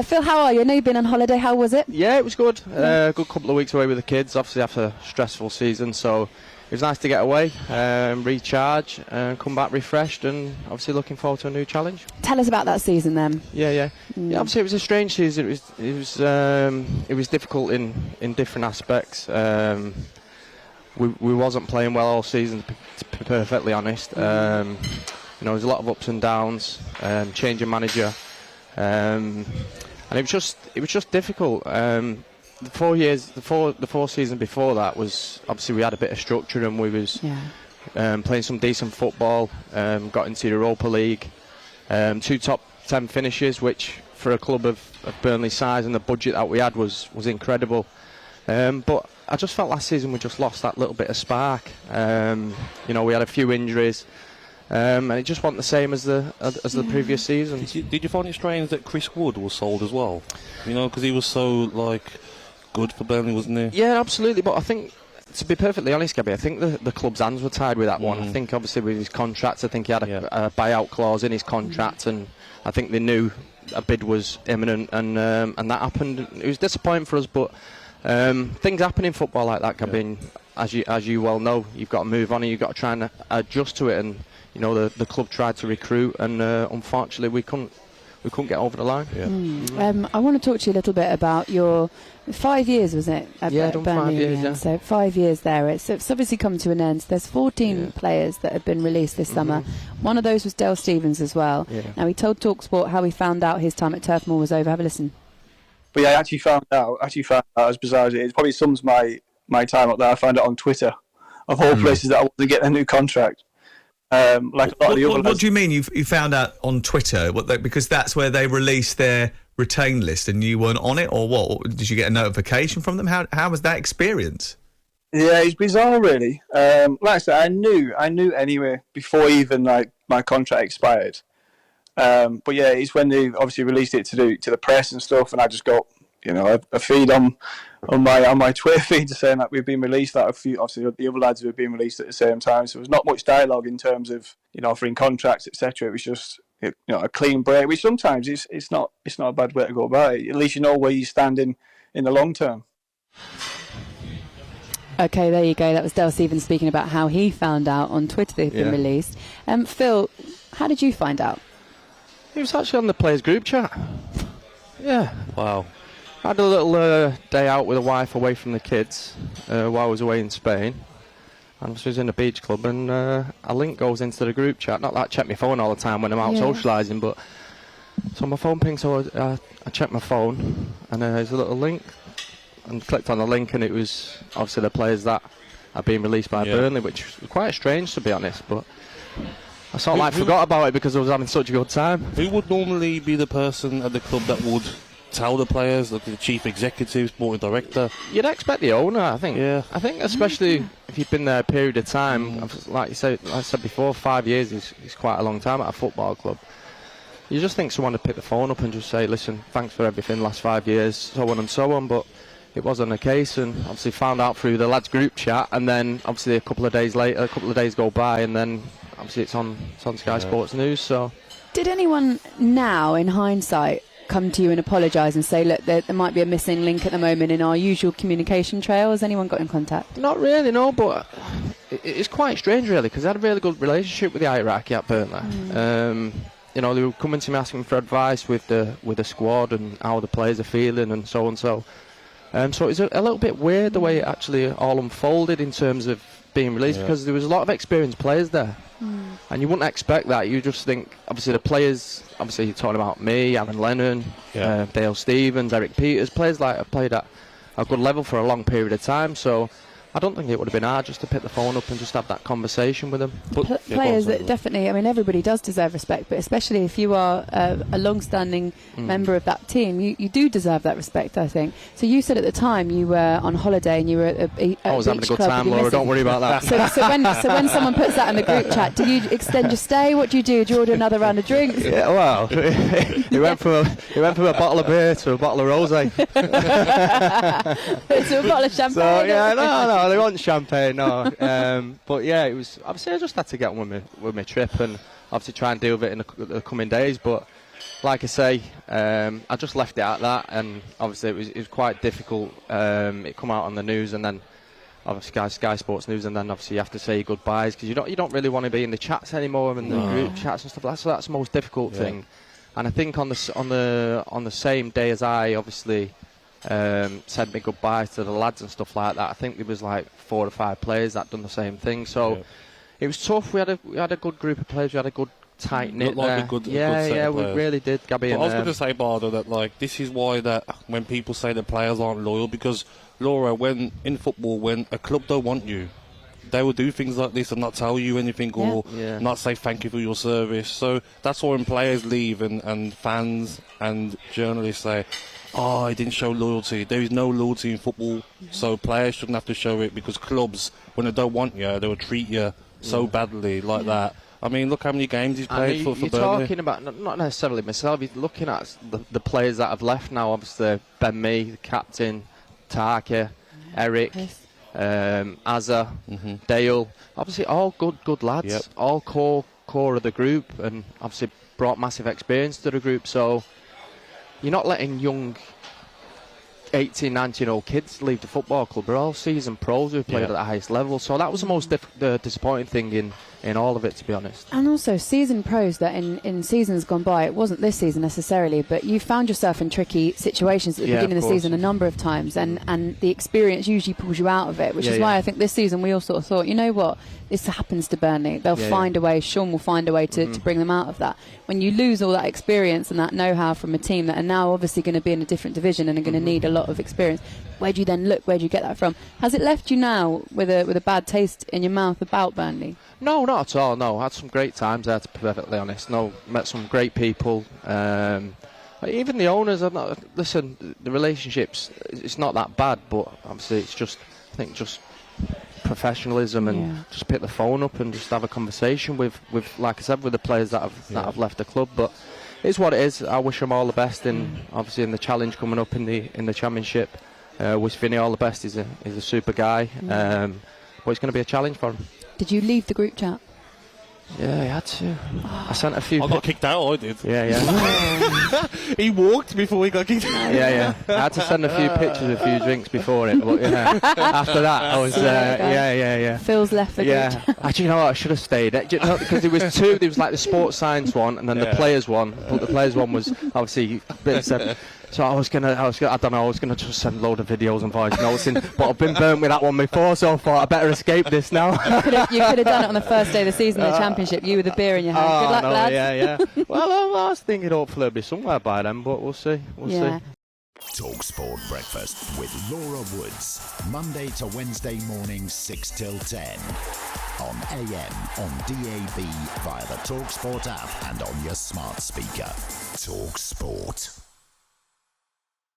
Phil, how are you? I know you've been on holiday. How was it? Yeah, it was good. Good couple of weeks away with the kids, obviously after a stressful season. So it was nice to get away, recharge, and come back refreshed, and obviously looking forward to a new challenge. Tell us about that season then. Yeah, obviously it was a strange season. It was difficult in different aspects. We wasn't playing well all season, to be perfectly honest. There was a lot of ups and downs, change of manager, and it was just difficult. The 4 years, the four season before that was obviously we had a bit of structure and we was playing some decent football. Got into the Europa League, 2 top 10 finishes, which for a club of Burnley size and the budget that we had was incredible. But I just felt last season we just lost that little bit of spark. We had a few injuries. And it just wasn't the same as the previous season. Did you find it strange that Chris Wood was sold as well? Because he was so good for Burnley, wasn't he? Yeah, absolutely. But I think, to be perfectly honest, Gabby, I think the club's hands were tied with that one. I think obviously with his contract, I think he had a buyout clause in his contract, and I think they knew a bid was imminent, and that happened. It was disappointing for us, but things happen in football like that, Gabby. As you well know, you've got to move on and you've got to try and adjust to it. And the club tried to recruit, and unfortunately we couldn't get over the line. I want to talk to you a little bit about your 5 years, was it? At done Burnley 5 years. Yeah. So 5 years there. It's obviously come to an end. There's 14 players that have been released this summer. One of those was Dale Stephens as well. Yeah. Now, he told talkSPORT how he found out his time at Turf Moor was over. Have a listen. But yeah, I actually found out as bizarre as it is. Probably sums my time up there. I found it on Twitter, of all places, that I wasn't getting a new contract. What do you mean you found out on Twitter? Because that's where they released their retain list and you weren't on it, or what? Did you get a notification from them? How was that experience? Yeah, it's bizarre, really. Like I said, I knew anyway before even my contract expired. But yeah, it's when they obviously released it to the press and stuff, and I just got a feed on my Twitter feed saying that we've been released. That obviously the other lads have been released at the same time. So there was not much dialogue in terms of offering contracts, etc. It was just a clean break, which sometimes it's not a bad way to go about it. At least you know where you stand in the long term. Okay, there you go. That was Dale Stephens speaking about how he found out on Twitter they've been released. Phil, how did you find out? It was actually on the players' group chat. Yeah. Wow. I had a little day out with a wife away from the kids while I was away in Spain. And I was in a beach club, and a link goes into the group chat. Not that I check my phone all the time when I'm out socialising, but so my phone pings, so I checked my phone, and there's a little link, and clicked on the link, and it was obviously the players that are being released by Burnley, which was quite strange, to be honest, but I sort of forgot about it because I was having such a good time. Who would normally be the person at the club that would tell the players, like the chief executive, sporting director? You'd expect the owner, I think. Yeah. I think especially if you've been there a period of time, like I said before, 5 years is quite a long time at a football club. You just think someone would pick the phone up and just say, listen, thanks for everything last 5 years, so on and so on, but it wasn't the case, and obviously found out through the lads group chat, and then obviously a couple of days go by, and then obviously it's on Sky Sports News. So did anyone now in hindsight come to you and apologise and say, look, there might be a missing link at the moment in our usual communication trail? Has anyone got in contact? Not really, no, but it's quite strange really, because I had a really good relationship with the hierarchy at Burnley. They were coming to me asking for advice with the squad and how the players are feeling and so on. So it's a little bit weird the way it actually all unfolded in terms of being released, because there was a lot of experienced players there. And you wouldn't expect that. You just think, obviously the players, you're talking about me, Aaron Lennon, Dale Stephens, Eric Peters, players like have played at a good level for a long period of time, so I don't think it would have been hard just to pick the phone up and just have that conversation with them. Players that definitely, everybody does deserve respect, but especially if you are a long-standing member of that team, you do deserve that respect, I think. So you said at the time you were on holiday and you were at I was having a good time, Laura, don't worry about that. So when someone puts that in the group chat, do you extend your stay? What do you do? Do you order another round of drinks? Yeah, well, it went from a bottle of beer to a bottle of rosé. To a bottle of champagne. So, yeah, no, they want champagne, no. But yeah, it was. Obviously, I just had to get on with my trip and obviously try and deal with it in the coming days. But like I say, I just left it at that, and obviously it was quite difficult. It come out on the news, and then obviously Sky Sports News, and then obviously you have to say your goodbyes because you don't really want to be in the chats anymore and the group chats and stuff. So that's the most difficult thing. And I think on the same day as I obviously said my goodbyes to the lads and stuff like that, I think there was like 4 or 5 players that done the same thing. So it was tough. We had a good group of players. We had a good tight knit there. A good set of we players. really did, Gabby. But I was going to say, Bardo, that like this is why that when people say that players aren't loyal, because Laura, when in football, when a club don't want you, they will do things like this and not tell you anything or not say thank you for your service. So that's why when players leave and fans and journalists say, oh, he didn't show loyalty. There is no loyalty in football, so players shouldn't have to show it, because clubs, when they don't want you, they will treat you so badly like that. I mean, look how many games he's played for You're Burnley. talking about, not necessarily myself, you're looking at the players that have left now. Obviously, Ben Mee, the captain, Tarky, Eric, Azza, Dale. Obviously, all good lads, all core of the group, and obviously brought massive experience to the group. So you're not letting young 18, 19-year-old kids leave the football club. They're all seasoned pros who played at the highest level. So that was the most disappointing thing in all of it, to be honest. And also seasoned pros that in seasons gone by, it wasn't this season necessarily, but you found yourself in tricky situations at the beginning of the season a number of times, and the experience usually pulls you out of it, which is why I think this season we all sort of thought, you know what, this happens to Burnley. They'll find a way, Sean will find a way to bring them out of that. When you lose all that experience and that know-how from a team that are now obviously going to be in a different division and are going to need a lot of experience, where do you then look? Where do you get that from? Has it left you now with a bad taste in your mouth about Burnley? No, not at all. No, I had some great times there, to be perfectly honest. No, met some great people. Even the owners. Listen, the relationships. It's not that bad, but obviously it's just, I think, just professionalism and just pick the phone up and just have a conversation with like I said, with the players that have left the club. But it's what it is. I wish them all the best in obviously in the challenge coming up in the championship. Wish Vinny all the best. He's a super guy. But it's going to be a challenge for him. Did you leave the group chat? Yeah, I had to. I sent a few. I got kicked out. I did. Yeah. He walked before he got kicked out. Yeah. I had to send a few pictures, a few drinks before it. But after that, I was. Yeah. Phil's left the group chat. Actually, you know what? I should have stayed. Because there was two. There was like the sports science one, and then the players one. But the players one was obviously. So I was gonna just send a load of videos and voice notes in, but I've been burnt with that one before, so I thought I better escape this now. You could have done it on the first day of the season, the championship, you with a beer in your hand. Good luck, lads. Yeah. Well, I was thinking hopefully it'll be somewhere by then, but we'll see. We'll see. talkSPORT Breakfast with Laura Woods, Monday to Wednesday mornings 6 till 10. On AM, on DAB, via the talkSPORT app and on your smart speaker. talkSPORT.